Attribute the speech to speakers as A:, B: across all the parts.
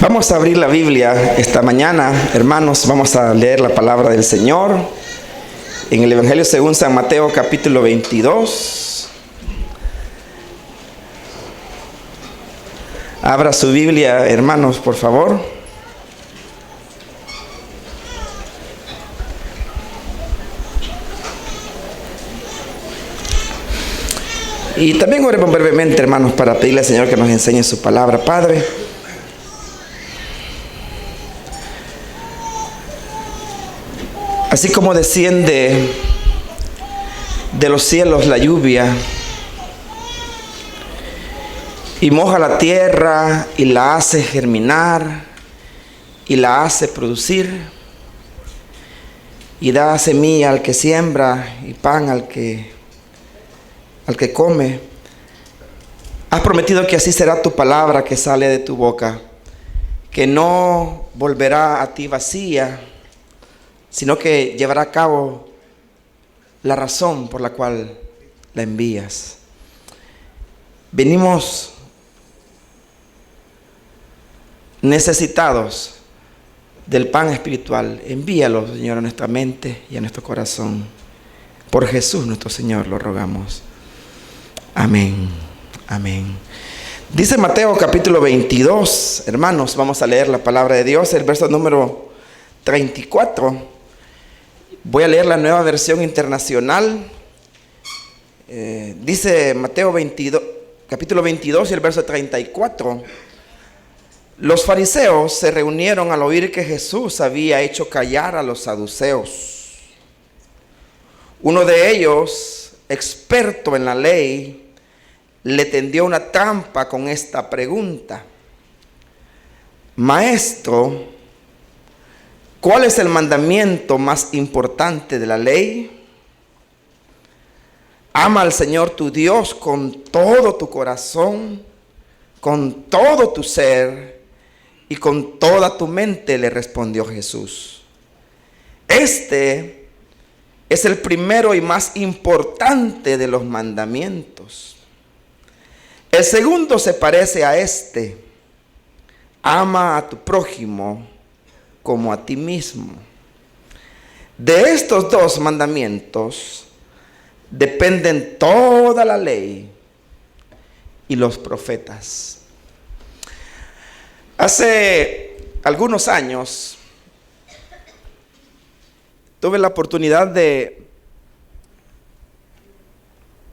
A: Vamos a abrir la Biblia esta mañana, hermanos. Vamos a leer la palabra del Señor en el Evangelio según San Mateo, capítulo 22. Abra su Biblia, hermanos, por favor. Y también oremos brevemente, hermanos, para pedirle al Señor que nos enseñe su palabra. Padre, así como desciende de los cielos la lluvia y moja la tierra y la hace germinar y la hace producir y da semilla al que siembra y pan al que come, has prometido que así será tu palabra que sale de tu boca, que no volverá a ti vacía, sino que llevará a cabo la razón por la cual la envías. Venimos necesitados del pan espiritual. Envíalo, Señor, a nuestra mente y a nuestro corazón. Por Jesús nuestro Señor lo rogamos. Amén. Amén. Dice Mateo capítulo 22, hermanos, vamos a leer la palabra de Dios, el verso número 34. Voy a leer la Nueva Versión Internacional. Dice Mateo 22, capítulo 22 y el verso 34. Los fariseos se reunieron al oír que Jesús había hecho callar a los saduceos. Uno de ellos, experto en la ley, le tendió una trampa con esta pregunta: Maestro, ¿cuál es el mandamiento más importante de la ley? Ama al Señor tu Dios con todo tu corazón, con todo tu ser y con toda tu mente, le respondió Jesús. Este es el primero y más importante de los mandamientos. El segundo se parece a este: ama a tu prójimo como a ti mismo. De estos dos mandamientos dependen toda la ley y los profetas. Hace algunos años tuve la oportunidad de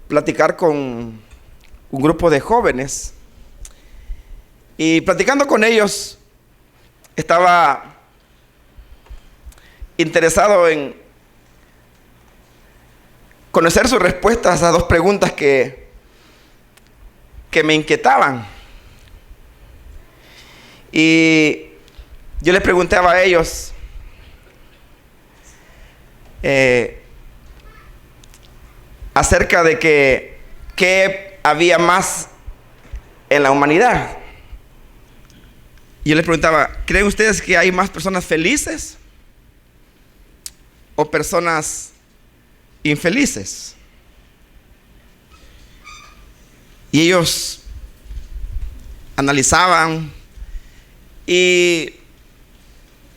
A: platicar con un grupo de jóvenes, y platicando con ellos estaba interesado en conocer sus respuestas a dos preguntas que me inquietaban. Y yo les preguntaba a ellos acerca de qué había más en la humanidad. Y yo les preguntaba: ¿creen ustedes que hay más personas felices o personas infelices? Y ellos analizaban, y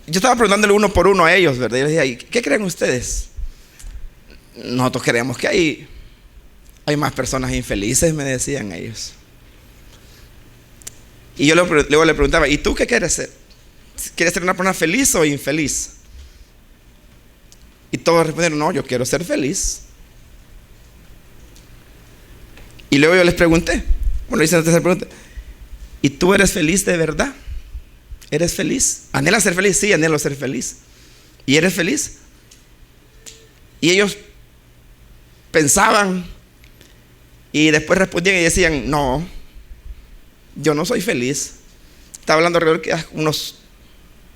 A: yo estaba preguntándole uno por uno a ellos, ¿verdad? Y yo les decía: ¿qué creen ustedes? Nosotros creemos que hay más personas infelices, me decían ellos. Y yo luego le preguntaba: ¿y tú qué quieres ser? ¿Quieres ser una persona feliz o infeliz? Y todos respondieron: no, yo quiero ser feliz. Y luego yo les pregunté, hice una tercera pregunta: ¿y tú eres feliz de verdad? ¿Eres feliz? ¿Anhelas ser feliz? Sí, anhelo ser feliz. ¿Y eres feliz? Y ellos pensaban y después respondían y decían: no, yo no soy feliz. Estaba hablando alrededor de unos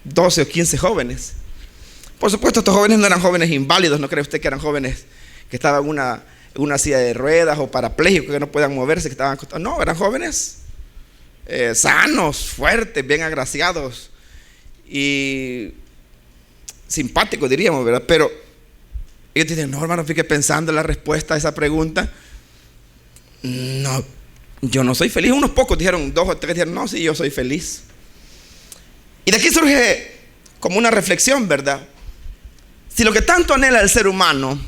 A: 12 o 15 jóvenes. Por supuesto, estos jóvenes no eran jóvenes inválidos. No cree usted que eran jóvenes que estaban en una silla de ruedas o parapléjicos que no podían moverse, que estaban acostados. No, eran jóvenes sanos, fuertes, bien agraciados y simpáticos, diríamos, ¿verdad? Pero ellos dicen: no, hermano, fíjate, pensando en la respuesta a esa pregunta, no, yo no soy feliz. Unos pocos dijeron, 2 o 3 dijeron: no, sí, yo soy feliz. Y de aquí surge como una reflexión, ¿verdad? Si lo que tanto anhela el ser humano,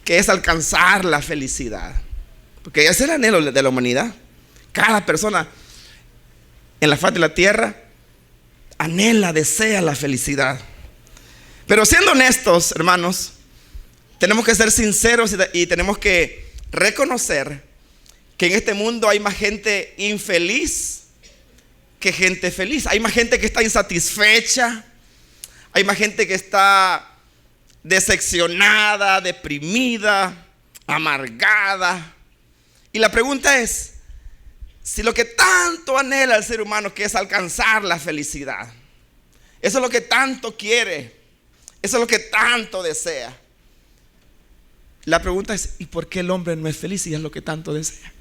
A: que es alcanzar la felicidad, porque ese es el anhelo de la humanidad. Cada persona en la faz de la tierra anhela, desea la felicidad. Pero siendo honestos, hermanos, tenemos que ser sinceros y tenemos que reconocer que en este mundo hay más gente infeliz que gente feliz. Hay más gente que está insatisfecha, hay más gente que está decepcionada, deprimida, amargada. Y la pregunta es, si lo que tanto anhela el ser humano, que es alcanzar la felicidad, eso es lo que tanto quiere, eso es lo que tanto desea, la pregunta es, ¿y por qué el hombre no es feliz si es lo que tanto desea?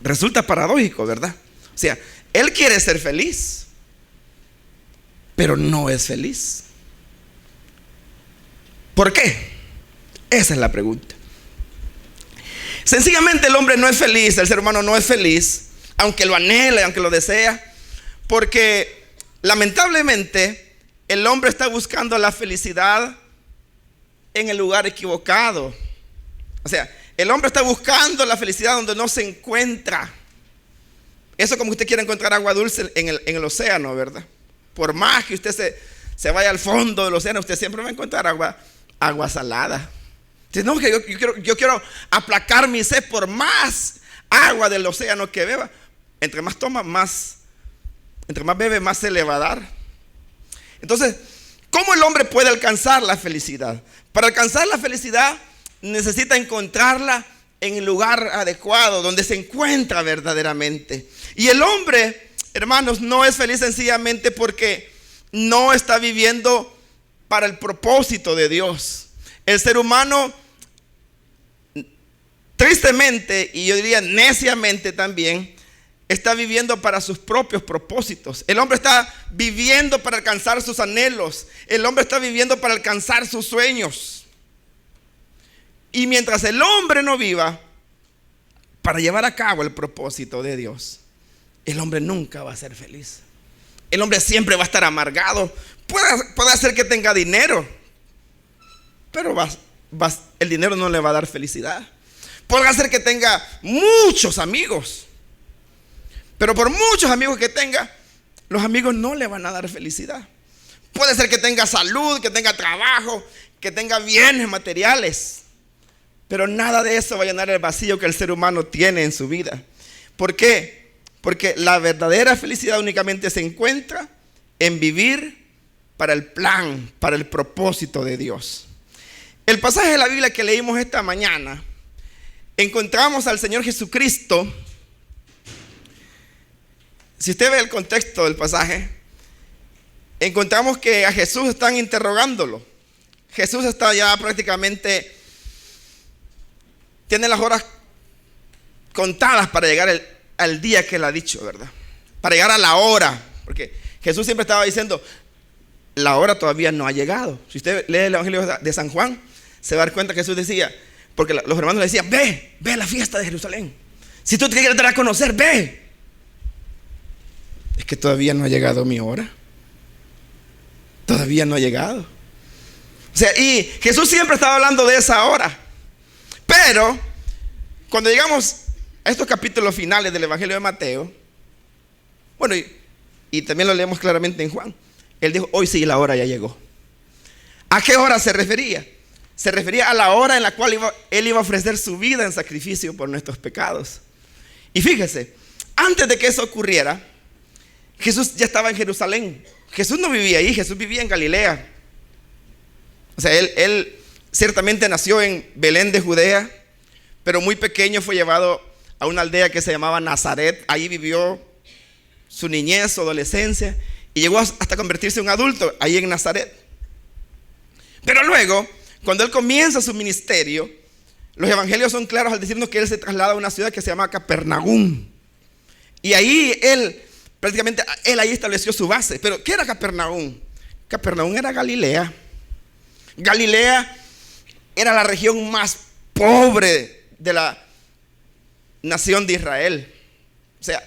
A: Resulta paradójico, ¿verdad? O sea, él quiere ser feliz, pero no es feliz. ¿Por qué? Esa es la pregunta. Sencillamente el hombre no es feliz, el ser humano no es feliz, aunque lo anhele, aunque lo desea, porque lamentablemente el hombre está buscando la felicidad en el lugar equivocado. O sea, el hombre está buscando la felicidad donde no se encuentra. Eso como usted quiere encontrar agua dulce en el océano, ¿verdad? Por más que usted se vaya al fondo del océano, usted siempre va a encontrar agua salada. Dice, no, que yo quiero aplacar mi sed por más agua del océano que beba. Entre más toma, entre más bebe, más se le va a dar. Entonces, ¿cómo el hombre puede alcanzar la felicidad? Para alcanzar la felicidad necesita encontrarla en el lugar adecuado, donde se encuentra verdaderamente. Y el hombre, hermanos, no es feliz sencillamente porque no está viviendo para el propósito de Dios. El ser humano, tristemente, y yo diría neciamente también, está viviendo para sus propios propósitos. El hombre está viviendo para alcanzar sus anhelos. El hombre está viviendo para alcanzar sus sueños. Y mientras el hombre no viva para llevar a cabo el propósito de Dios, el hombre nunca va a ser feliz. El hombre siempre va a estar amargado. Puede hacer que tenga dinero, pero el dinero no le va a dar felicidad. Puede hacer que tenga muchos amigos, pero por muchos amigos que tenga, los amigos no le van a dar felicidad. Puede ser que tenga salud, que tenga trabajo, que tenga bienes materiales, pero nada de eso va a llenar el vacío que el ser humano tiene en su vida. ¿Por qué? Porque la verdadera felicidad únicamente se encuentra en vivir para el plan, para el propósito de Dios. El pasaje de la Biblia que leímos esta mañana, encontramos al Señor Jesucristo. Si usted ve el contexto del pasaje, encontramos que a Jesús están interrogándolo. Jesús está ya prácticamente, tiene las horas contadas para llegar al día que él ha dicho, ¿verdad? Para llegar a la hora, porque Jesús siempre estaba diciendo, la hora todavía no ha llegado. Si usted lee el Evangelio de San Juan, se va a dar cuenta que Jesús decía, porque los hermanos le decían, ve a la fiesta de Jerusalén. Si tú te quieres dar a conocer, ve. Es que todavía no ha llegado mi hora. Todavía no ha llegado. O sea, y Jesús siempre estaba hablando de esa hora. Pero cuando llegamos a estos capítulos finales del Evangelio de Mateo, bueno, y también lo leemos claramente en Juan, él dijo, hoy sí la hora ya llegó. ¿A qué hora se refería? Se refería a la hora en la cual él iba a ofrecer su vida en sacrificio por nuestros pecados. Y fíjese, antes de que eso ocurriera, Jesús ya estaba en Jerusalén. Jesús no vivía ahí, Jesús vivía en Galilea. O sea, él ciertamente nació en Belén de Judea, pero muy pequeño fue llevado a una aldea que se llamaba Nazaret. Ahí vivió su niñez, su adolescencia, y llegó hasta convertirse en un adulto ahí en Nazaret. Pero luego, cuando él comienza su ministerio, los evangelios son claros al decirnos que él se traslada a una ciudad que se llama Capernaum. Y ahí él ahí estableció su base. Pero ¿qué era Capernaum? Capernaum era Galilea. Galilea era la región más pobre de la nación de Israel. O sea,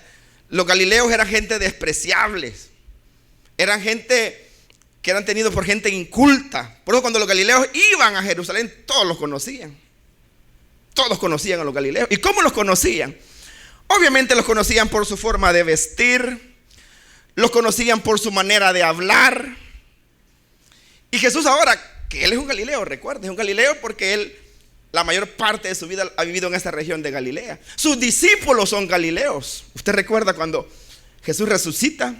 A: los galileos eran gente despreciables. Eran gente que eran tenidos por gente inculta. Por eso cuando los galileos iban a Jerusalén, todos los conocían. Todos conocían a los galileos. ¿Y cómo los conocían? Obviamente los conocían por su forma de vestir, los conocían por su manera de hablar. Y Jesús ahora, que él es un galileo, recuerda, es un galileo porque él la mayor parte de su vida ha vivido en esta región de Galilea. Sus discípulos son galileos. Usted recuerda cuando Jesús resucita,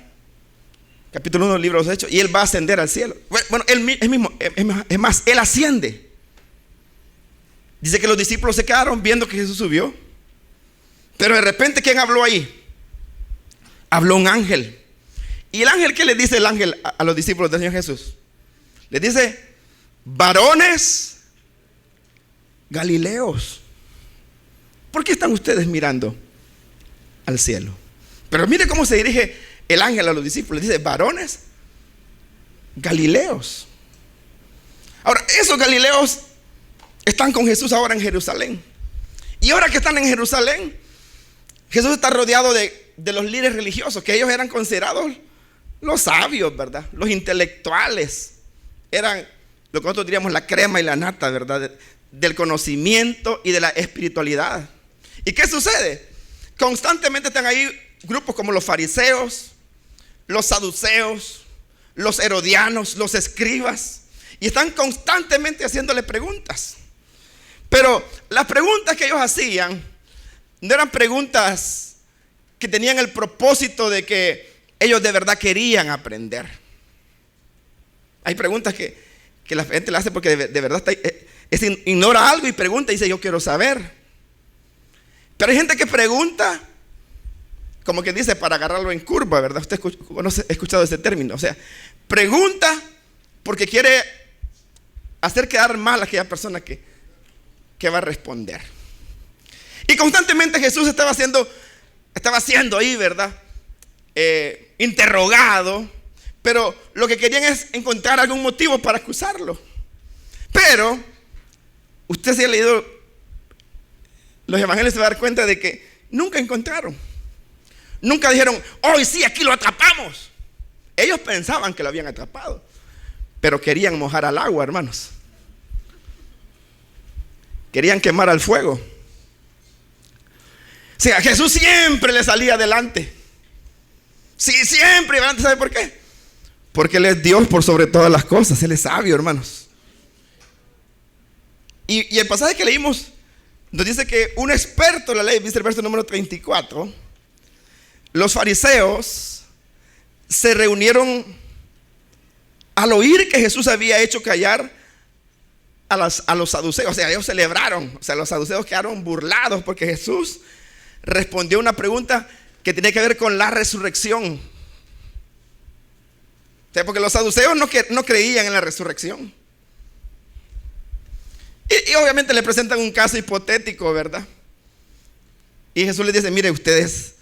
A: capítulo 1 del libro de los Hechos, y él va a ascender al cielo. Bueno, es más, él asciende. Dice que los discípulos se quedaron viendo que Jesús subió. Pero de repente, ¿quién habló ahí? Habló un ángel. ¿Y el ángel qué le dice el ángel a los discípulos del Señor Jesús? Les dice: varones galileos, ¿por qué están ustedes mirando al cielo? Pero mire cómo se dirige el ángel a los discípulos. Dice: varones galileos. Ahora, esos galileos están con Jesús ahora en Jerusalén. Y ahora que están en Jerusalén, Jesús está rodeado de los líderes religiosos, que ellos eran considerados los sabios, ¿verdad? Los intelectuales. Eran lo que nosotros diríamos la crema y la nata, ¿verdad? Del conocimiento y de la espiritualidad. ¿Y qué sucede? Constantemente están ahí grupos como los fariseos, los saduceos, los herodianos, los escribas, y están constantemente haciéndole preguntas. Pero las preguntas que ellos hacían no eran preguntas que tenían el propósito de que ellos de verdad querían aprender. Hay preguntas que la gente le hace porque de verdad ignora algo y pregunta y dice: yo quiero saber. Pero hay gente que pregunta como que dice para agarrarlo en curva, ¿verdad? Usted ha escuchado ese término. O sea, pregunta porque quiere hacer quedar mal a aquella persona que va a responder. Y constantemente Jesús estaba siendo ahí, ¿verdad? Interrogado. Pero lo que querían es encontrar algún motivo para acusarlo. Pero usted si ha leído los evangelios se va a dar cuenta de que nunca encontraron. Nunca dijeron: hoy sí, aquí lo atrapamos. Ellos pensaban que lo habían atrapado, pero querían mojar al agua, hermanos. Querían quemar al fuego. O sea, Jesús siempre le salía adelante. Sí, siempre adelante. ¿Sabe por qué? Porque Él es Dios por sobre todas las cosas. Él es sabio, hermanos. Y el pasaje que leímos nos dice que un experto en la ley, dice el verso número 34, los fariseos se reunieron al oír que Jesús había hecho callar a los saduceos. O sea, ellos celebraron. O sea, los saduceos quedaron burlados porque Jesús respondió una pregunta que tenía que ver con la resurrección. O sea, porque los saduceos no creían en la resurrección. Y obviamente le presentan un caso hipotético, ¿verdad? Y Jesús les dice: mire, ustedes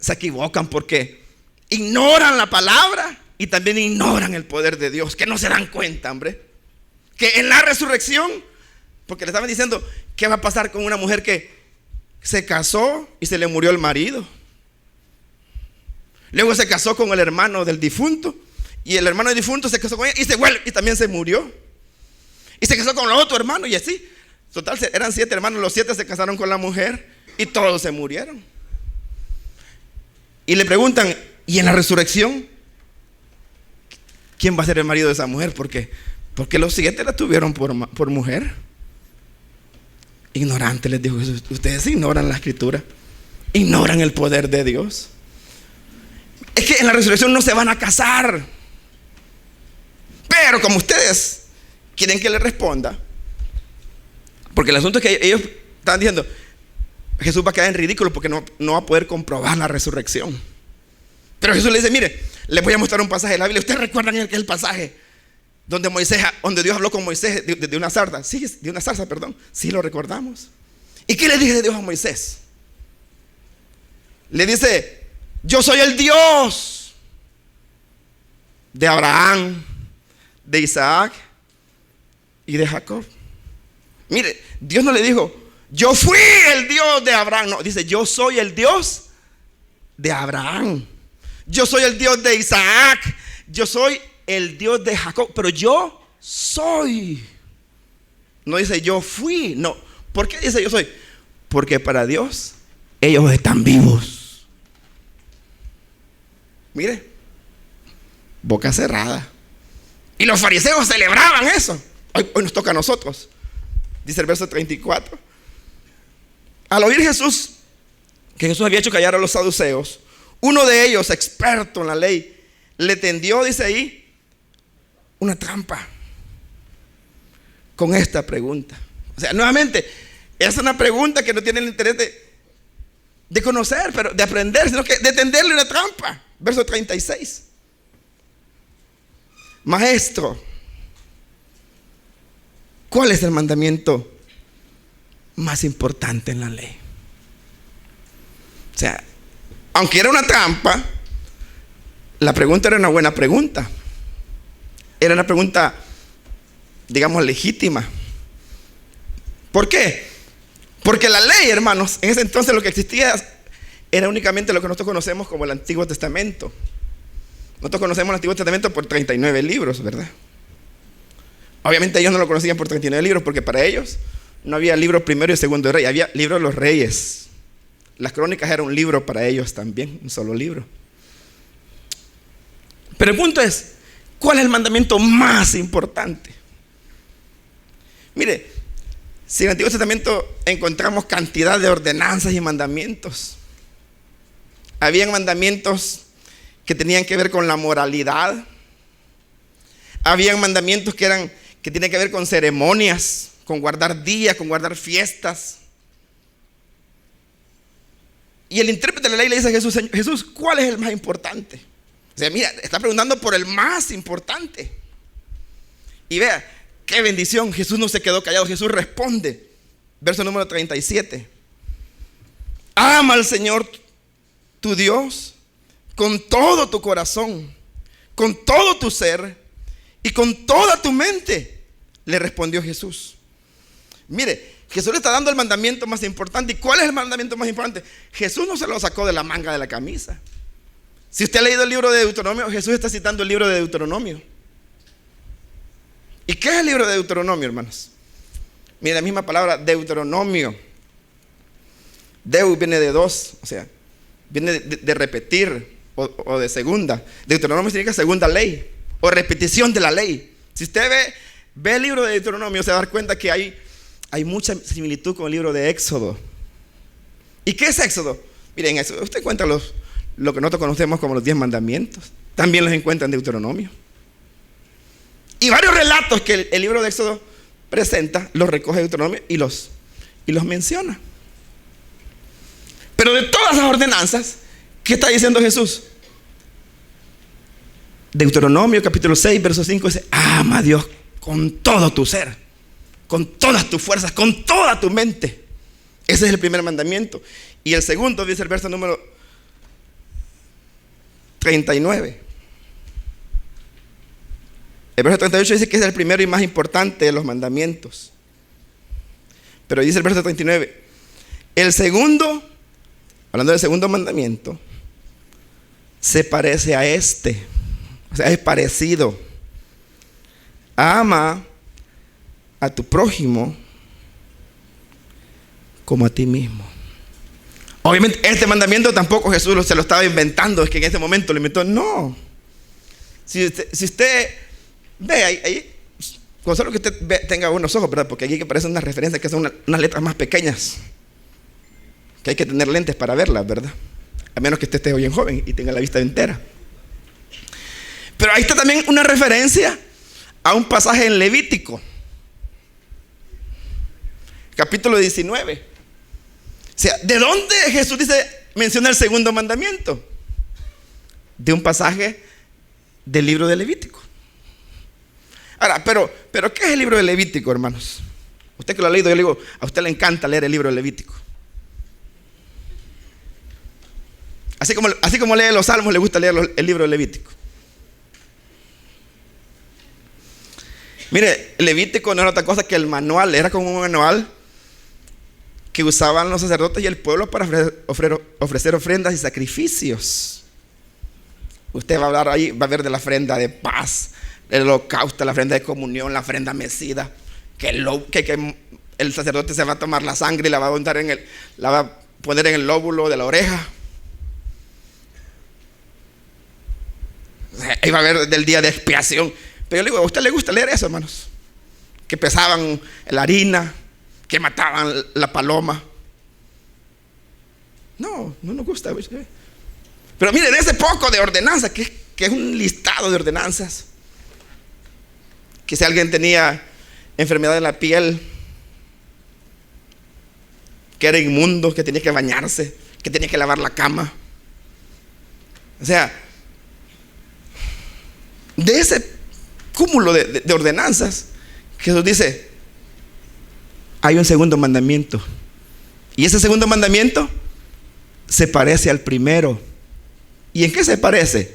A: se equivocan porque ignoran la palabra y también ignoran el poder de Dios. Que no se dan cuenta, hombre, que en la resurrección, porque le estaban diciendo: ¿qué va a pasar con una mujer que se casó y se le murió el marido? Luego se casó con el hermano del difunto, y el hermano del difunto se casó con ella y se vuelve y también se murió. Y se casó con el otro hermano, y así. Total, eran 7 hermanos, los 7 se casaron con la mujer y todos se murieron. Y le preguntan: ¿y en la resurrección quién va a ser el marido de esa mujer? Porque los 7 la tuvieron por mujer. Ignorante, les dijo Jesús. Ustedes ignoran la escritura, ignoran el poder de Dios. Es que en la resurrección no se van a casar. Pero como ustedes quieren que le responda, porque el asunto es que ellos están diciendo: Jesús va a quedar en ridículo porque no va a poder comprobar la resurrección. Pero Jesús le dice: mire, les voy a mostrar un pasaje de la Biblia. ¿Ustedes recuerdan el pasaje donde Dios habló con Moisés de una zarza? Sí, de una zarza, perdón. Sí, lo recordamos. ¿Y qué le dice Dios a Moisés? Le dice: yo soy el Dios de Abraham, de Isaac y de Jacob. Mire, Dios no le dijo: yo fui el Dios de Abraham. No, dice: yo soy el Dios de Abraham. yo soy el Dios de Isaac, yo soy el Dios de Jacob, pero yo soy. No dice yo fui, no. ¿Por qué dice yo soy? Porque para Dios ellos están vivos. Mire, boca cerrada. Y los fariseos celebraban eso. Hoy nos toca a nosotros. Dice el verso 34. Al oír Jesús que Jesús había hecho callar a los saduceos, uno de ellos, experto en la ley, le tendió, dice ahí, una trampa con esta pregunta. O sea, nuevamente, es una pregunta que no tiene el interés de conocer, pero de aprender, sino que de tenderle una trampa. Verso 36. Maestro, ¿cuál es el mandamiento más importante en la ley? O sea, aunque era una trampa, la pregunta era una buena pregunta. Era una pregunta, digamos, legítima. ¿Por qué? Porque la ley, hermanos, en ese entonces lo que existía era únicamente lo que nosotros conocemos como el Antiguo Testamento. Nosotros conocemos el Antiguo Testamento por 39 libros, ¿verdad? Obviamente ellos no lo conocían por 39 libros, porque para ellos no había libro primero y segundo de rey, había libro de los reyes. Las crónicas era un libro para ellos también, un solo libro. Pero el punto es, ¿cuál es el mandamiento más importante? Mire, si en el Antiguo Testamento encontramos cantidad de ordenanzas y mandamientos, habían mandamientos que tenían que ver con la moralidad, habían mandamientos que tienen que ver con ceremonias, con guardar días, con guardar fiestas. Y el intérprete de la ley le dice a Jesús: Jesús, ¿cuál es el más importante? O sea, mira, está preguntando por el más importante. Y vea, qué bendición, Jesús no se quedó callado, Jesús responde. Verso número 37. Ama al Señor tu Dios con todo tu corazón, con todo tu ser y con toda tu mente, le respondió Jesús. Mire, Jesús le está dando el mandamiento más importante. ¿Y cuál es el mandamiento más importante? Jesús no se lo sacó de la manga de la camisa. Si usted ha leído el libro de Deuteronomio, Jesús está citando el libro de Deuteronomio. ¿Y qué es el libro de Deuteronomio, hermanos? Mire, la misma palabra Deuteronomio. Deu viene de dos, o sea, viene de repetir o de segunda. Deuteronomio significa segunda ley o repetición de la ley. Si usted ve el libro de Deuteronomio, se va a dar cuenta que hay mucha similitud con el libro de Éxodo. ¿Y qué es Éxodo? Miren, eso, usted encuentra lo que nosotros conocemos como los 10 mandamientos. También los encuentra en Deuteronomio. Y varios relatos que el libro de Éxodo presenta, los recoge Deuteronomio y los menciona. Pero de todas las ordenanzas, ¿qué está diciendo Jesús? Deuteronomio capítulo 6, verso 5 dice: ama a Dios con todo tu ser, con todas tus fuerzas, con toda tu mente. Ese es el primer mandamiento. Y el segundo dice el verso número 39. El verso 38 dice que es el primero y más importante de los mandamientos. Pero dice el verso 39: el segundo, hablando del segundo mandamiento, se parece a este. O sea, es parecido. Ama a tu prójimo como a ti mismo. Obviamente este mandamiento tampoco Jesús se lo estaba inventando, es que en ese momento lo inventó. No. Si usted ve ahí, con solo que usted tenga buenos ojos, ¿verdad? Porque aquí que aparecen unas referencias que son unas letras más pequeñas, que hay que tener lentes para verlas, ¿verdad? A menos que usted esté bien joven y tenga la vista entera. Pero ahí está también una referencia a un pasaje en Levítico, capítulo 19. O sea, ¿de dónde Jesús menciona el segundo mandamiento? De un pasaje del libro de Levítico. Ahora, pero ¿qué es el libro de Levítico, hermanos? Usted que lo ha leído, yo le digo, a usted le encanta leer el libro de Levítico. Así como lee los Salmos, le gusta leer el libro de Levítico. Mire, Levítico no era otra cosa que el manual, era como un manual que usaban los sacerdotes y el pueblo para ofrecer ofrendas y sacrificios. Usted va a hablar ahí, va a ver de la ofrenda de paz, el holocausto, la ofrenda de comunión, la ofrenda mecida, que el sacerdote se va a tomar la sangre y la va a untar la va a poner en el lóbulo de la oreja. Ahí va a haber del día de expiación. Pero yo le digo, ¿a usted le gusta leer eso, hermanos? Que pesaban la harina, que mataban la paloma. No nos gusta. Pero miren, ese poco de ordenanzas, que es un listado de ordenanzas. Que si alguien tenía enfermedad en la piel, que era inmundo, que tenía que bañarse, que tenía que lavar la cama. O sea, de ese cúmulo de ordenanzas, Jesús dice, hay un segundo mandamiento. Y ese segundo mandamiento se parece al primero. ¿Y en qué se parece?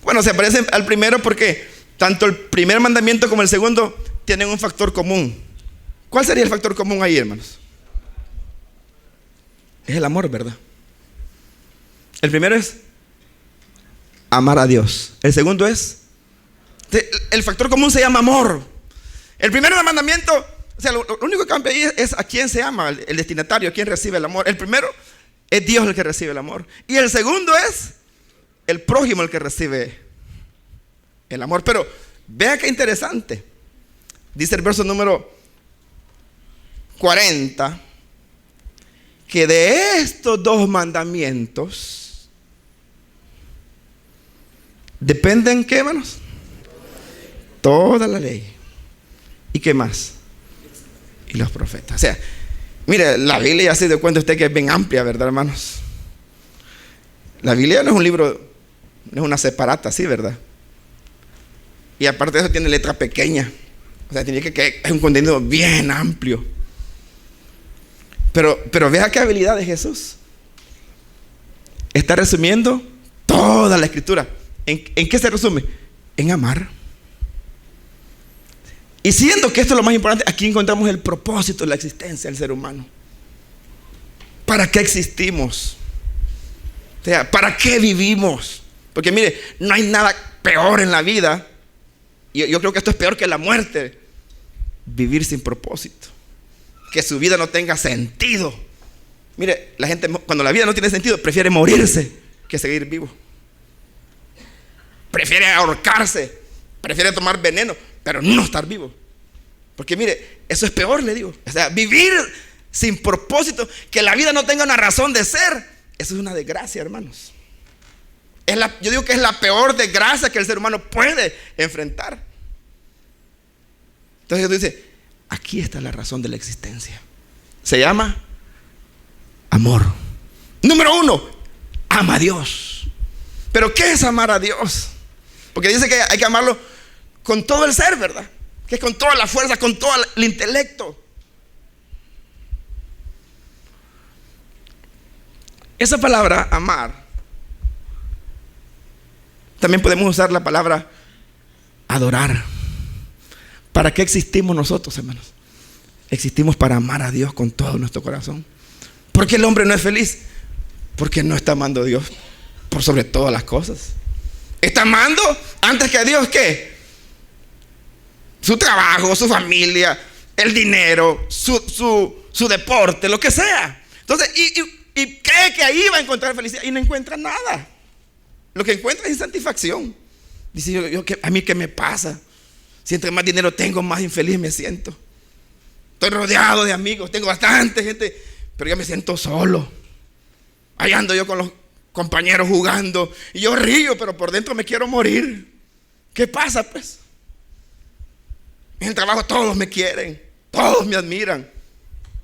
A: Bueno, se parece al primero porque tanto el primer mandamiento como el segundo tienen un factor común. ¿Cuál sería el factor común ahí, hermanos? Es el amor, ¿verdad? El primero es amar a Dios. El segundo es, el factor común se llama amor. El primer mandamiento, o sea, lo único que cambia ahí es a quién se ama, el destinatario, a quién recibe el amor. El primero es Dios el que recibe el amor. Y el segundo es el prójimo el que recibe el amor. Pero vea qué interesante. Dice el verso número 40, que de estos dos mandamientos dependen, ¿qué, hermanos? Toda la ley. ¿Y qué más? Y los profetas. O sea, mire, la Biblia ya se dio cuenta usted que es bien amplia, ¿verdad, hermanos? La Biblia no es un libro, no es una separata, ¿sí, verdad? Y aparte de eso tiene letra pequeña. O sea, tiene que es un contenido bien amplio. Pero vea qué habilidad de Jesús. Está resumiendo toda la escritura. ¿En qué se resume? En amar. Y siendo que esto es lo más importante, aquí encontramos el propósito de la existencia del ser humano. ¿Para qué existimos? O sea, ¿para qué vivimos? Porque mire, no hay nada peor en la vida. Y yo creo que esto es peor que la muerte. Vivir sin propósito. Que su vida no tenga sentido. Mire, la gente cuando la vida no tiene sentido prefiere morirse que seguir vivo. Prefiere ahorcarse, prefiere tomar veneno, pero no estar vivo. Porque mire, eso es peor, le digo. O sea, vivir sin propósito, que la vida no tenga una razón de ser, eso es una desgracia, hermanos. Yo digo que es la peor desgracia que el ser humano puede enfrentar. Entonces Jesús dice, aquí está la razón de la existencia. Se llama amor. Número 1, ama a Dios. ¿Pero qué es amar a Dios? Porque dice que hay que amarlo con todo el ser, ¿verdad? Que es con toda la fuerza, con todo el intelecto. Esa palabra, amar, también podemos usar la palabra adorar. ¿Para qué existimos nosotros, hermanos? Existimos para amar a Dios con todo nuestro corazón. ¿Por qué el hombre no es feliz? Porque no está amando a Dios por sobre todas las cosas. Está amando antes que a Dios, ¿qué? Su trabajo, su familia, el dinero, su deporte, lo que sea. Entonces, y cree que ahí va a encontrar felicidad y no encuentra nada. Lo que encuentra es insatisfacción. Dice, ¿a mí qué me pasa? Si entre más dinero tengo, más infeliz me siento. Estoy rodeado de amigos, tengo bastante gente, pero yo me siento solo. Ahí ando yo con los compañeros jugando y yo río, pero por dentro me quiero morir. ¿Qué pasa, pues? En el trabajo todos me quieren, todos me admiran,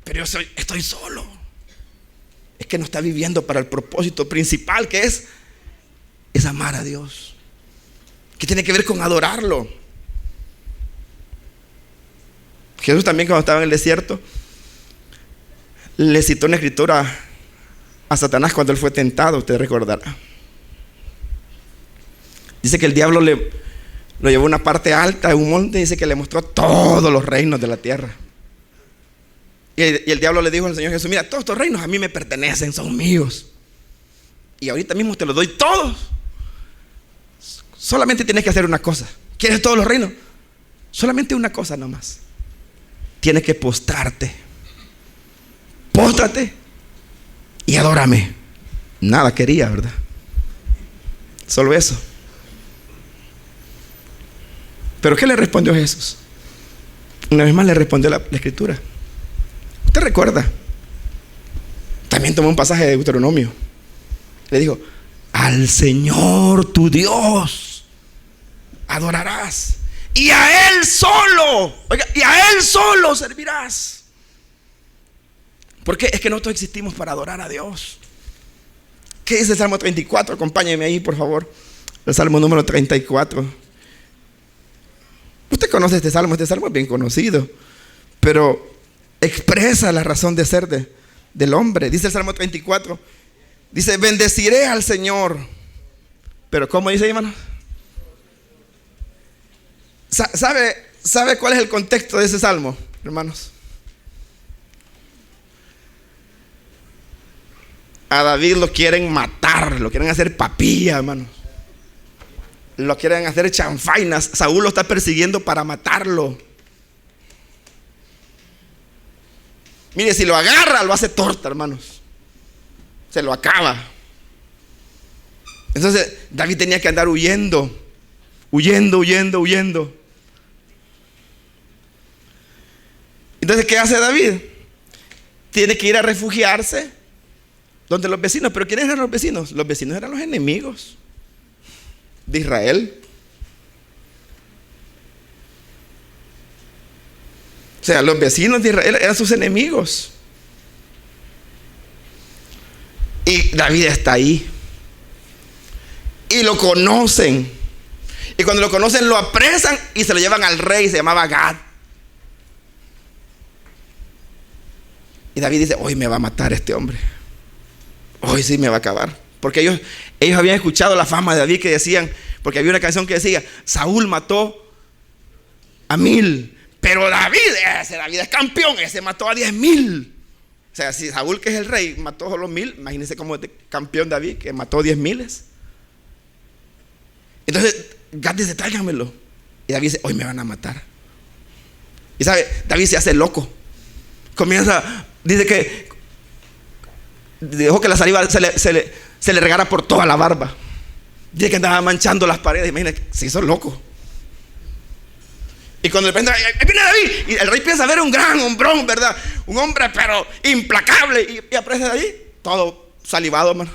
A: pero yo estoy solo. Es que no está viviendo para el propósito principal, que es amar a Dios, que tiene que ver con adorarlo. Jesús también, cuando estaba en el desierto, le citó una escritura a Satanás cuando él fue tentado, usted recordará. Dice que el diablo lo llevó a una parte alta de un monte y dice que le mostró todos los reinos de la tierra. Y el diablo le dijo al Señor Jesús, mira, todos estos reinos a mí me pertenecen, son míos. Y ahorita mismo te los doy todos. Solamente tienes que hacer una cosa. ¿Quieres todos los reinos? Solamente una cosa nomás. Tienes que postrarte. Póstrate y adórame. Nada quería, ¿verdad? Solo eso. ¿Pero qué le respondió Jesús? Una vez más le respondió la Escritura. ¿Usted recuerda? También tomó un pasaje de Deuteronomio. Le dijo: al Señor tu Dios adorarás, y a Él solo, oiga, y a Él solo servirás. Porque es que nosotros existimos para adorar a Dios. ¿Qué dice el Salmo 34? Acompáñenme ahí, por favor. El Salmo número 34. Usted conoce este salmo es bien conocido, pero expresa la razón de ser del hombre. Dice el Salmo 34, dice: bendeciré al Señor. Pero ¿cómo dice, hermano? ¿Sabe cuál es el contexto de ese salmo, hermanos? A David lo quieren matar, lo quieren hacer papilla, hermanos. Lo quieren hacer chanfainas. Saúl lo está persiguiendo para matarlo. Mire, si lo agarra, lo hace torta, hermanos. Se lo acaba. Entonces David tenía que andar huyendo. Entonces, ¿qué hace David? Tiene que ir a refugiarse donde los vecinos. ¿Pero quiénes eran los vecinos? Los vecinos eran los enemigos de Israel. O sea, los vecinos de Israel eran sus enemigos. Y David está ahí. Y lo conocen. Y cuando lo conocen, lo apresan y se lo llevan al rey. Se llamaba Gad. Y David dice: hoy me va a matar este hombre. Hoy sí me va a acabar. Porque ellos habían escuchado la fama de David, que decían, porque había una canción que decía: Saúl mató a 1000, pero David es campeón, ese mató a 10,000. O sea, si Saúl, que es el rey, mató solo 1000, imagínense cómo es campeón David, que mató 10,000. Entonces Gad dice: tráiganmelo. Y David dice: hoy me van a matar. Y sabe, David se hace loco. Dice que dejó que la saliva se le regara por toda la barba. Dice que andaba manchando las paredes. Imagínate, se hizo loco. Y cuando le prende: ahí viene David. Y el rey piensa ver un gran hombrón, ¿verdad? Un hombre pero implacable. Y aparece David, todo salivado, hermano.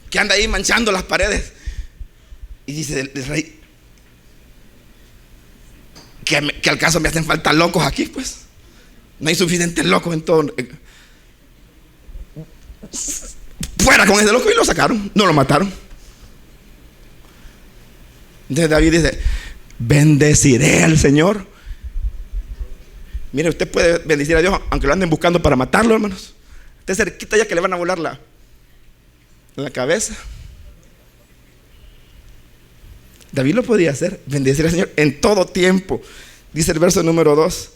A: Que anda ahí manchando las paredes. Y dice el rey: que al caso me hacen falta locos aquí, pues. No hay suficientes locos en todo. Fuera con ese loco. Y lo sacaron, no lo mataron. Entonces David dice: bendeciré al Señor. Mire, usted puede bendecir a Dios aunque lo anden buscando para matarlo, hermanos. Usted cerquita ya que le van a volar la cabeza. David lo podía hacer, bendecir al Señor en todo tiempo. Dice el verso número 2.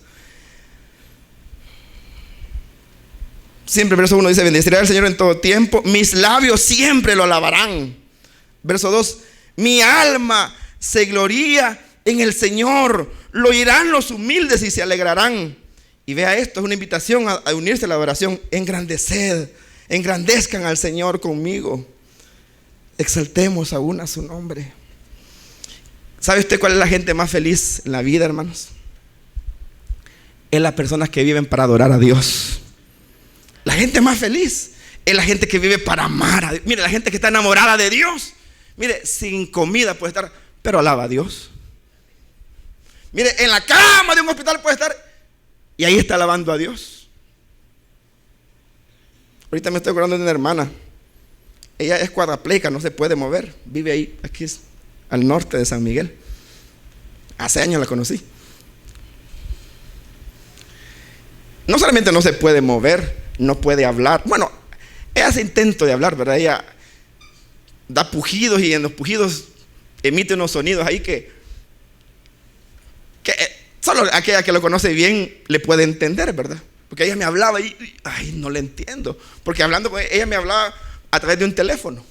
A: Siempre el verso 1 dice: bendeciré al Señor en todo tiempo, mis labios siempre lo alabarán. Verso 2: mi alma se gloría en el Señor, lo oirán los humildes y se alegrarán. Y vea esto, es una invitación a unirse a la adoración. Engrandezcan al Señor conmigo. Exaltemos aún a su nombre. ¿Sabe usted cuál es la gente más feliz en la vida, hermanos? Es las personas que viven para adorar a Dios. La gente más feliz es la gente que vive para amar a Dios. Mire, la gente que está enamorada de Dios, mire, sin comida puede estar, pero alaba a Dios. Mire, en la cama de un hospital puede estar y ahí está alabando a Dios. Ahorita me estoy acordando de una hermana. Ella es cuadraplégica, no se puede mover. Vive ahí, aquí al norte de San Miguel. Hace años la conocí. No solamente no se puede mover, no puede hablar. Bueno, ella hace intento de hablar, ¿verdad? Ella da pujidos y en los pujidos emite unos sonidos ahí que solo aquella que lo conoce bien le puede entender, ¿verdad? Porque ella me hablaba y ay, no le entiendo. Porque hablando con ella me hablaba a través de un teléfono.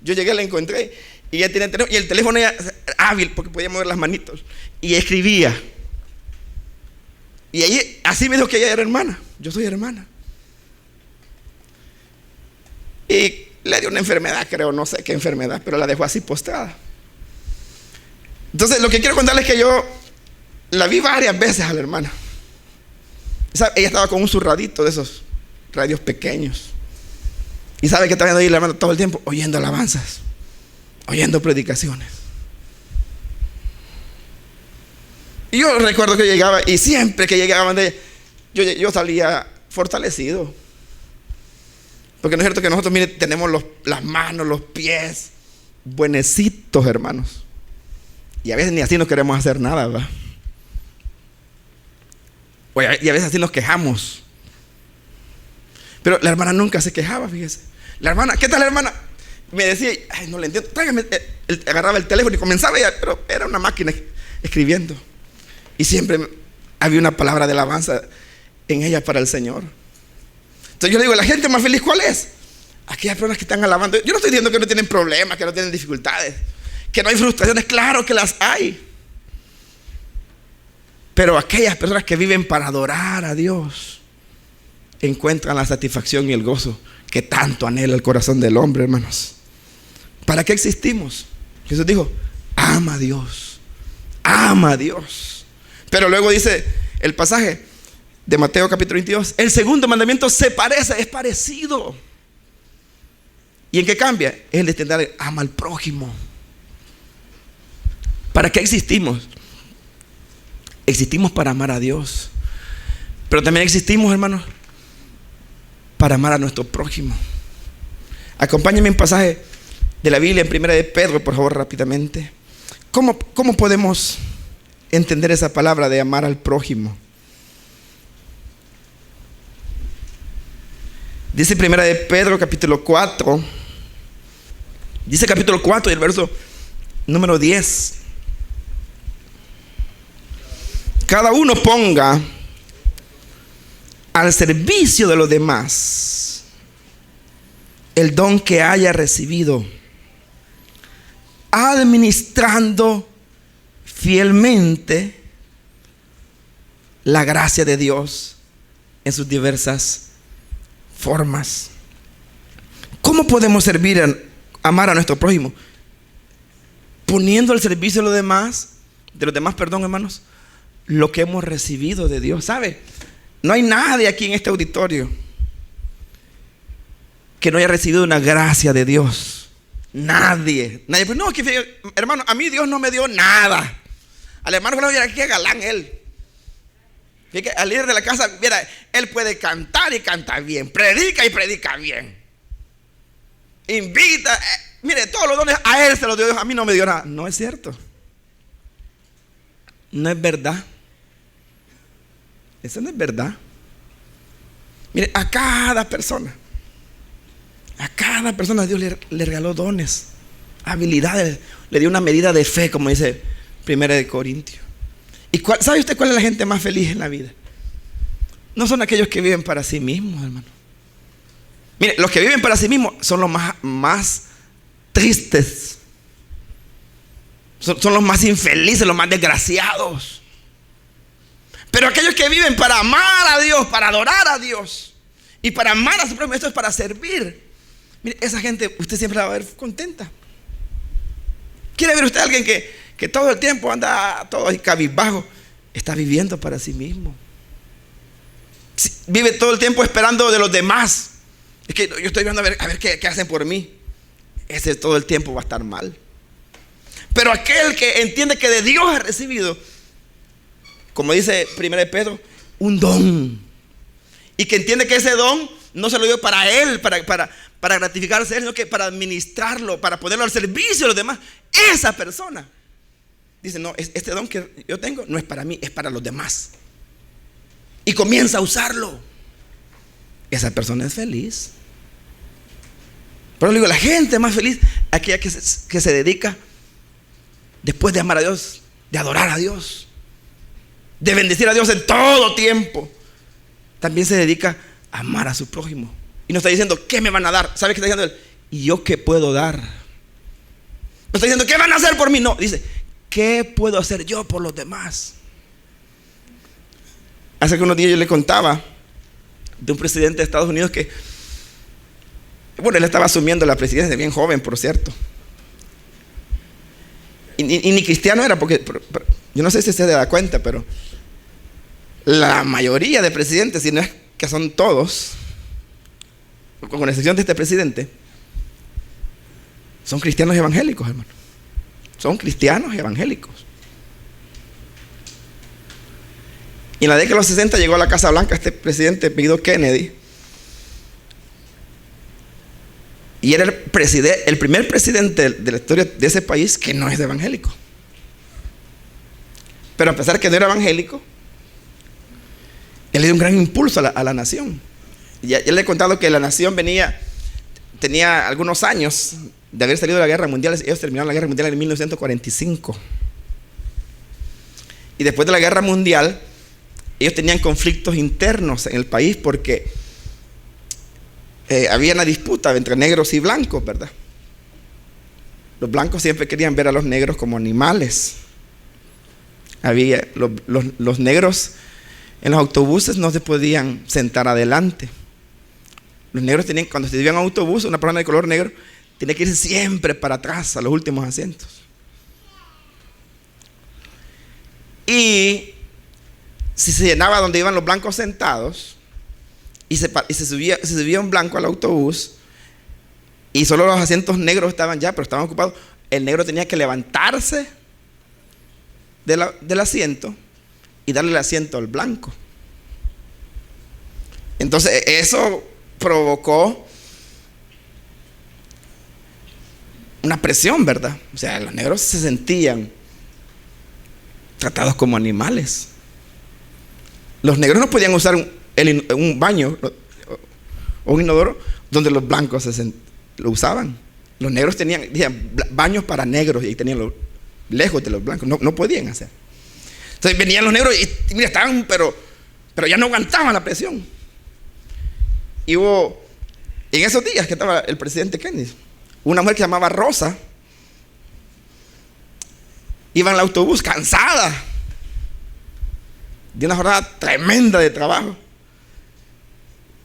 A: Yo llegué, la encontré y ella tenía el teléfono, y el teléfono era hábil porque podía mover las manitos y escribía. Y ahí, así me dijo que ella era hermana. Yo soy hermana. Y le dio una enfermedad, creo, no sé qué enfermedad, pero la dejó así postrada. Entonces, lo que quiero contarles es que yo la vi varias veces a la hermana. Ella estaba con un zurradito de esos radios pequeños. Y sabe que estaba viendo ahí la hermana todo el tiempo, oyendo alabanzas, oyendo predicaciones. Y yo recuerdo que llegaba, y siempre que llegaban de ella, yo salía fortalecido. Porque no es cierto que nosotros, mire, tenemos las manos, los pies buenecitos, hermanos. Y a veces ni así no queremos hacer nada, ¿verdad? Y a veces así nos quejamos. Pero la hermana nunca se quejaba, fíjese. La hermana, ¿qué tal la hermana? Me decía, ay, no le entiendo, tráigame. Agarraba el teléfono y comenzaba ella, pero era una máquina escribiendo. Y siempre había una palabra de alabanza en ella para el Señor. Entonces yo le digo, la gente más feliz, ¿cuál es? Aquellas personas que están alabando. Yo no estoy diciendo que no tienen problemas, que no tienen dificultades, que no hay frustraciones. Claro que las hay. Pero aquellas personas que viven para adorar a Dios encuentran la satisfacción y el gozo que tanto anhela el corazón del hombre, hermanos. ¿Para qué existimos? Jesús dijo, ama a Dios, ama a Dios. Pero luego dice el pasaje de Mateo capítulo 22, el segundo mandamiento se parece, es parecido. ¿Y en qué cambia? Es el de entender, ama al prójimo. ¿Para qué existimos? Existimos para amar a Dios, pero también existimos, hermanos, para amar a nuestro prójimo. Acompáñenme en un pasaje de la Biblia en 1 de Pedro, por favor, rápidamente. ¿Cómo podemos entender esa palabra de amar al prójimo? Dice 1 de Pedro capítulo 4. Dice capítulo 4 y el verso número 10. Cada uno ponga al servicio de los demás el don que haya recibido, administrando fielmente la gracia de Dios en sus diversas formas. ¿Cómo podemos amar a nuestro prójimo? Poniendo al servicio de los demás, hermanos, lo que hemos recibido de Dios. ¿Sabe? No hay nadie aquí en este auditorio que no haya recibido una gracia de Dios. Nadie. Pues no, hermano, a mí Dios no me dio nada. Al hermano que no, qué galán él. Al líder de la casa, mira, él puede cantar y canta bien, predica y predica bien, invita, mire, todos los dones a él se los dio Dios, a mí no me dio nada. No es cierto. No es verdad. Eso no es verdad. Mire, a cada persona Dios le regaló dones, habilidades, le dio una medida de fe, como dice 1 de Corintios. ¿Y sabe usted cuál es la gente más feliz en la vida? No son aquellos que viven para sí mismos, hermano. Mire, los que viven para sí mismos son los más tristes, son los más infelices, los más desgraciados. Pero aquellos que viven para amar a Dios, para adorar a Dios y para amar a su prójimo, esto es para servir. Mire, esa gente usted siempre la va a ver contenta. ¿Quiere ver usted a alguien que todo el tiempo anda todo ahí cabizbajo? Está viviendo para sí mismo. Vive todo el tiempo esperando de los demás. Es que yo estoy viendo a ver qué hacen por mí. Ese todo el tiempo va a estar mal. Pero aquel que entiende que de Dios ha recibido, como dice 1 de Pedro, un don, y que entiende que ese don no se lo dio para él, para gratificarse a él, sino que para administrarlo, para ponerlo al servicio de los demás. Esa persona dice, no, este don que yo tengo no es para mí, es para los demás, y comienza a usarlo. Esa persona es feliz. Pero le digo, la gente más feliz, aquella que se dedica, después de amar a Dios, de adorar a Dios, de bendecir a Dios en todo tiempo, también se dedica a amar a su prójimo. Y no está diciendo, ¿qué me van a dar? ¿Sabe qué está diciendo él? ¿y yo qué puedo dar? No está diciendo, ¿qué van a hacer por mí? No, dice, ¿qué puedo hacer yo por los demás? Hace unos días yo le contaba de un presidente de Estados Unidos que, bueno, él estaba asumiendo la presidencia, bien joven, por cierto. Y ni cristiano era, porque yo no sé si se da cuenta, pero la mayoría de presidentes, si no es que son todos, con excepción de este presidente, son cristianos evangélicos, hermano. Son cristianos evangélicos. Y en la década de los 60 llegó a la Casa Blanca este presidente apellido Kennedy. Y era el primer presidente de la historia de ese país que no es evangélico. Pero a pesar que no era evangélico, él le dio un gran impulso a la nación. Ya le he contado que la nación tenía algunos años de haber salido de la guerra mundial. Ellos terminaron la guerra mundial en 1945. Y después de la guerra mundial, ellos tenían conflictos internos en el país porque había una disputa entre negros y blancos, ¿verdad? Los blancos siempre querían ver a los negros como animales. Los negros en los autobuses no se podían sentar adelante. Los negros tenían, cuando se subían a un autobús, una persona de color negro tenía que ir siempre para atrás, a los últimos asientos. Y si se llenaba donde iban los blancos sentados y se subía un blanco al autobús y solo los asientos negros estaban ya, pero estaban ocupados, el negro tenía que levantarse del asiento y darle el asiento al blanco. Entonces eso provocó una presión, ¿verdad? O sea, los negros se sentían tratados como animales. Los negros no podían usar un baño o un inodoro donde los blancos lo usaban. Los negros tenían baños para negros y tenían lejos de los blancos. No podían hacer. Entonces venían los negros y mira, estaban, pero ya no aguantaban la presión. Y hubo, en esos días que estaba el presidente Kennedy, una mujer que se llamaba Rosa, iba en el autobús cansada de una jornada tremenda de trabajo.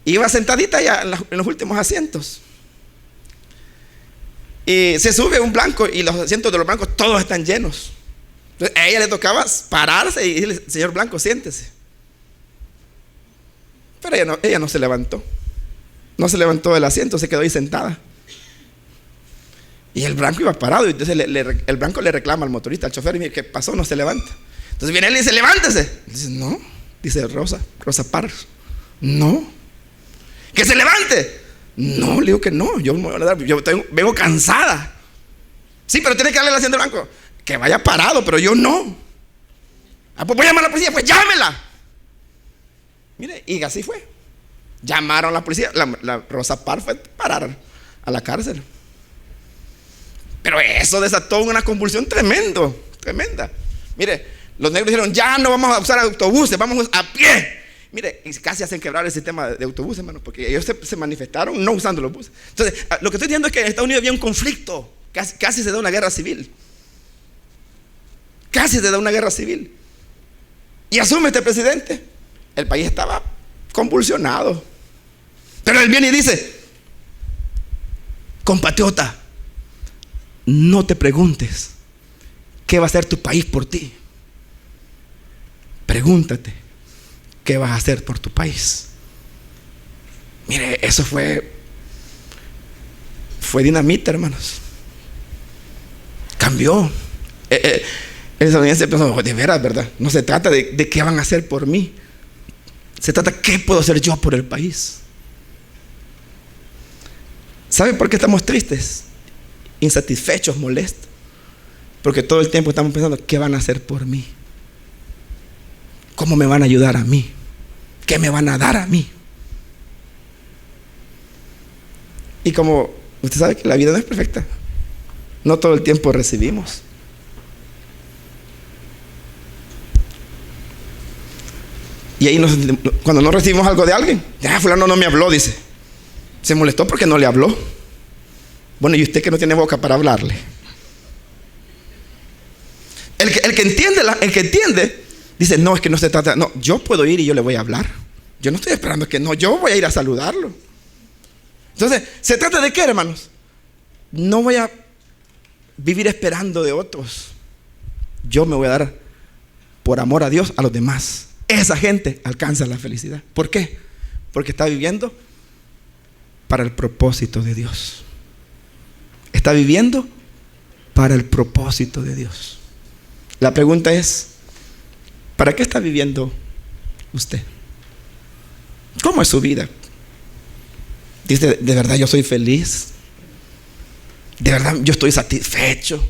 A: Iba sentadita ya en los últimos asientos. Y se sube un blanco y los asientos de los blancos todos están llenos. Entonces a ella le tocaba pararse y decirle, señor blanco, siéntese. Pero ella no se levantó. No se levantó del asiento, se quedó ahí sentada. Y el blanco iba parado. Y entonces el blanco le reclama al motorista, al chofer, y mire, ¿qué pasó? No se levanta. Entonces viene él y dice, levántese. Dice, no, dice Rosa Parks, no. Que se levante. No, le digo que no, yo vengo cansada. Sí, pero tiene que darle el asiento blanco. Que vaya parado, pero yo no. Ah, pues voy a llamar a la policía, pues llámela. Mire, y así fue. Llamaron a la policía. La Rosa Parks fue a parar a la cárcel. Pero eso desató una convulsión tremenda. Mire, los negros dijeron, ya no vamos a usar autobuses, vamos a pie. Mire, y casi hacen quebrar el sistema de autobuses, hermano, porque ellos se manifestaron no usando los buses. Entonces, lo que estoy diciendo es que en Estados Unidos había un conflicto, casi se da una guerra civil. Casi se da una guerra civil. Y asume este presidente. El país estaba convulsionado. Pero él viene y dice, compatriota, no te preguntes qué va a hacer tu país por ti. Pregúntate qué vas a hacer por tu país. Mire, eso fue dinamita, hermanos. Cambió. El estadounidense pensó, de veras, ¿verdad? No se trata de qué van a hacer por mí. Se trata de qué puedo hacer yo por el país. ¿Sabe por qué estamos tristes? Insatisfechos, molestos. Porque todo el tiempo estamos pensando, ¿qué van a hacer por mí? ¿Cómo me van a ayudar a mí? ¿Qué me van a dar a mí? Y como usted sabe que la vida no es perfecta, no todo el tiempo recibimos. Y ahí cuando no recibimos algo de alguien, fulano no me habló, dice. Se molestó porque no le habló. Bueno, ¿y usted que no tiene boca para hablarle? El que entiende, dice, no, es que no se trata, no, yo puedo ir y yo le voy a hablar. Yo no estoy esperando que no, yo voy a ir a saludarlo. Entonces, ¿se trata de qué, hermanos? No voy a vivir esperando de otros. Yo me voy a dar por amor a Dios a los demás. Esa gente alcanza la felicidad. ¿Por qué? Porque está viviendo para el propósito de Dios. Está viviendo para el propósito de Dios. La pregunta es, ¿para qué está viviendo usted? ¿Cómo es su vida? Dice, ¿de verdad yo soy feliz? ¿De verdad yo estoy satisfecho?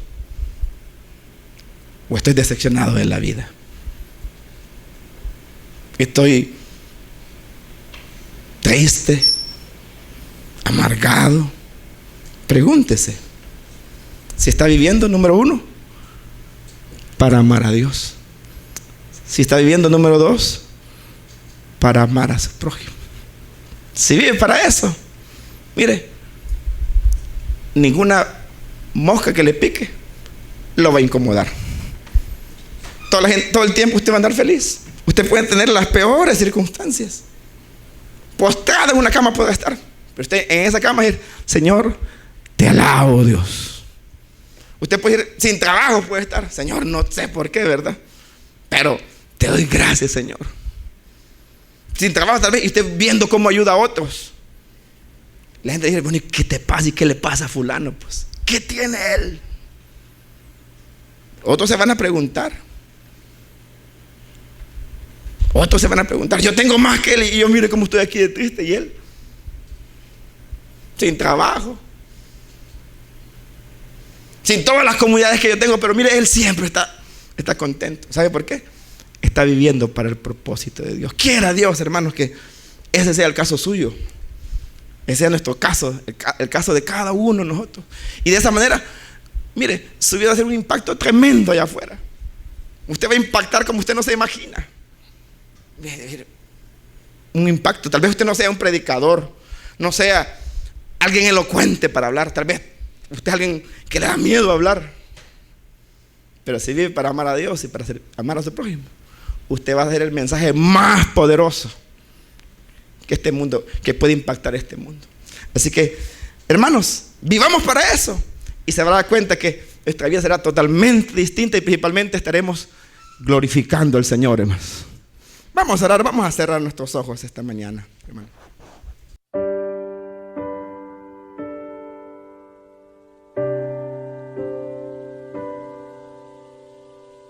A: ¿O estoy decepcionado de la vida? ¿Estoy triste? ¿Amargado? Pregúntese si está viviendo, número 1, para amar a Dios. Si está viviendo, número 2, para amar a su prójimo. Si vive para eso, mire, ninguna mosca que le pique lo va a incomodar. Todo el tiempo usted va a andar feliz. Usted puede tener las peores circunstancias. Postrado en una cama puede estar, pero usted en esa cama decir, Señor, te alabo, Dios. Usted puede ir sin trabajo, puede estar, Señor, no sé por qué, ¿verdad? Pero te doy gracias, Señor. Sin trabajo tal vez, y usted viendo cómo ayuda a otros. La gente dice, bueno, ¿y qué te pasa? ¿Y qué le pasa a fulano? Pues, ¿qué tiene él? Otros se van a preguntar. Otros se van a preguntar, yo tengo más que él y yo mire cómo estoy aquí de triste, y él sin trabajo, sin todas las comodidades que yo tengo, pero mire, él siempre está contento. ¿Sabe por qué? Está viviendo para el propósito de Dios. Quiera Dios, hermanos, que ese sea el caso suyo. Ese sea nuestro caso, el caso de cada uno de nosotros. Y de esa manera, mire, su vida va a ser un impacto tremendo allá afuera. Usted va a impactar como usted no se imagina. Un impacto. Tal vez usted no sea un predicador, no sea alguien elocuente para hablar. Tal vez usted es alguien que le da miedo hablar. Pero si vive para amar a Dios y para amar a su prójimo, usted va a ser el mensaje más poderoso que este mundo, que puede impactar este mundo. Así que, hermanos, vivamos para eso. Y se va a dar cuenta que nuestra vida será totalmente distinta y principalmente estaremos glorificando al Señor, hermanos. Vamos a orar, vamos a cerrar nuestros ojos esta mañana, hermano.